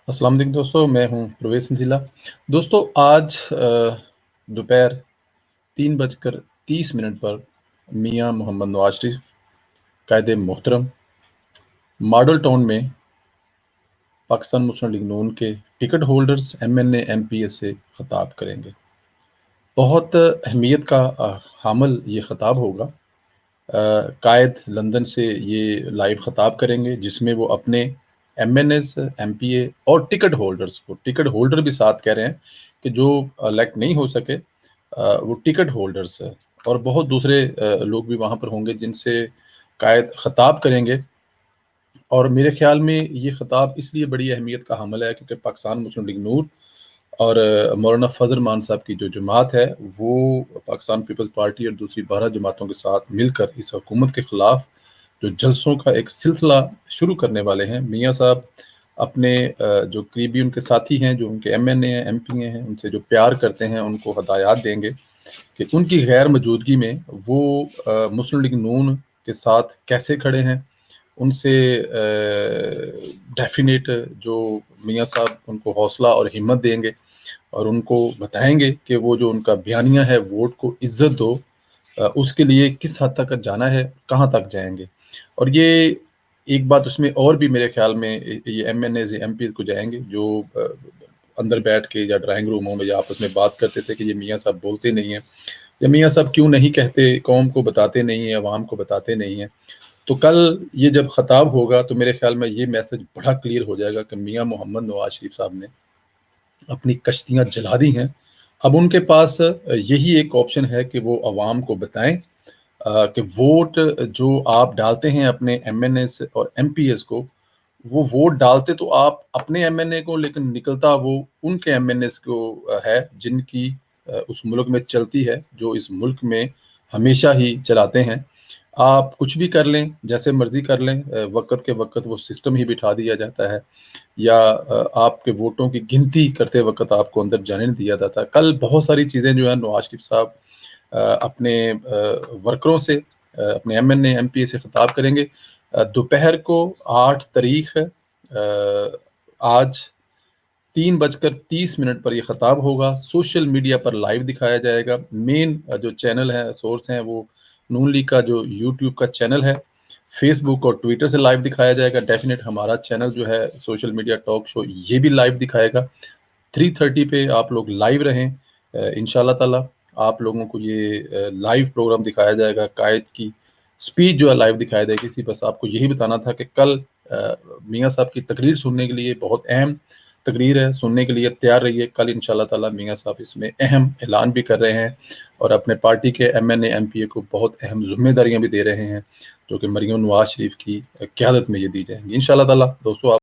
अस्सलाम वालेकुम दोस्तों, मैं हूं प्रवेश सिंजीला। दोस्तों आज दोपहर 3:30 पर मियां मोहम्मद नवाज शरीफ कायदे मोहतरम मॉडल टाउन में पाकिस्तान मुस्लिम लीग नून के टिकट होल्डर्स एमएनए एमपीए से खिताब करेंगे। बहुत अहमियत का हामिल ये खिताब होगा। कायद लंदन से ये लाइव खिताब करेंगे जिसमें वो अपने एमएनएस एमपीए और टिकट होल्डर भी साथ कह रहे हैं कि जो इलेक्ट नहीं हो सके वो टिकट होल्डर्स है और बहुत दूसरे लोग भी वहाँ पर होंगे जिनसे कायद खिताब करेंगे। और मेरे ख्याल में ये खिताब इसलिए बड़ी अहमियत का हामिल है क्योंकि पाकिस्तान मुस्लिम लीग नून और मौलाना फजल मान साहब की जो जमात है वो पाकिस्तान पीपल्स पार्टी और दूसरी 12 जमातों के साथ मिलकर इस हुकूमत के खिलाफ जो जलसों का एक सिलसिला शुरू करने वाले हैं। मियाँ साहब अपने जो करीबी उनके साथी हैं, जो उनके एमएनए हैं, एमपीए हैं, उनसे जो प्यार करते हैं उनको हदायत देंगे कि उनकी गैर मौजूदगी में वो मुस्लिम लीग नून के साथ कैसे खड़े हैं। उनसे डेफिनेट जो मियाँ साहब उनको हौसला और हिम्मत देंगे और उनको बताएंगे कि वो जो उनका बयानिया है वोट को इज्जत दो, उसके लिए किस हद तक जाना है, कहाँ तक जाएंगे। और ये एक बात उसमें और भी मेरे ख्याल में ये एमएनए एमपी को जाएंगे जो अंदर बैठ के या ड्राइंग रूमों में या आपस में बात करते थे कि ये मियाँ साहब बोलते नहीं हैं या मियाँ साहब क्यों नहीं कहते, कौम को बताते नहीं हैं, अवाम को बताते नहीं हैं। तो कल ये जब खिताब होगा तो मेरे ख्याल में ये मैसेज बड़ा क्लियर हो जाएगा कि मियाँ मोहम्मद नवाज शरीफ साहब ने अपनी कश्तियाँ जला दी हैं। अब उनके पास यही एक ऑप्शन है कि वो अवाम को बताएं कि वोट जो आप डालते हैं अपने एमएनएस और एमपीएस को, वो वोट डालते तो आप अपने एमएनए को, लेकिन निकलता वो उनके एमएनएस को है जिनकी उस मुल्क में चलती है, जो इस मुल्क में हमेशा ही चलाते हैं। आप कुछ भी कर लें, जैसे मर्जी कर लें, वक़्त के वक़्त वो सिस्टम ही बिठा दिया जाता है या आपके वोटों की गिनती करते वक़्त आपको अंदर जाने नहीं दिया जाता। कल बहुत सारी चीज़ें जो है नवाज शरीफ साहब अपने वर्करों से, अपने एमएनए एमपीए से खिताब करेंगे। दोपहर को 8 तारीख आज 3:30 पर ये खिताब होगा। सोशल मीडिया पर लाइव दिखाया जाएगा। मेन जो चैनल है, सोर्स हैं, वो नून लीग का जो यूट्यूब का चैनल है, फेसबुक और ट्विटर से लाइव दिखाया जाएगा। डेफिनेट हमारा चैनल जो है सोशल मीडिया टॉक शो, ये भी लाइव दिखाएगा। 3:30 पे आप लोग लाइव रहें। इंशाल्लाह ताला आप लोगों को ये लाइव प्रोग्राम दिखाया जाएगा। कायद की स्पीच जो है लाइव दिखाई देगी थी। बस आपको यही बताना था कि कल मियाँ साहब की तकरीर सुनने के लिए, बहुत अहम तकरीर है, सुनने के लिए तैयार रहिए। कल इंशाल्लाह ताला मियाँ साहब इसमें अहम ऐलान भी कर रहे हैं और अपने पार्टी के एमएनए एमपीए को बहुत अहम ज़िम्मेदारियाँ भी दे रहे हैं, जो कि मरीम नवाज शरीफ की क़यादत में ये दी जाएंगी इंशाल्लाह ताला। दोस्तों आप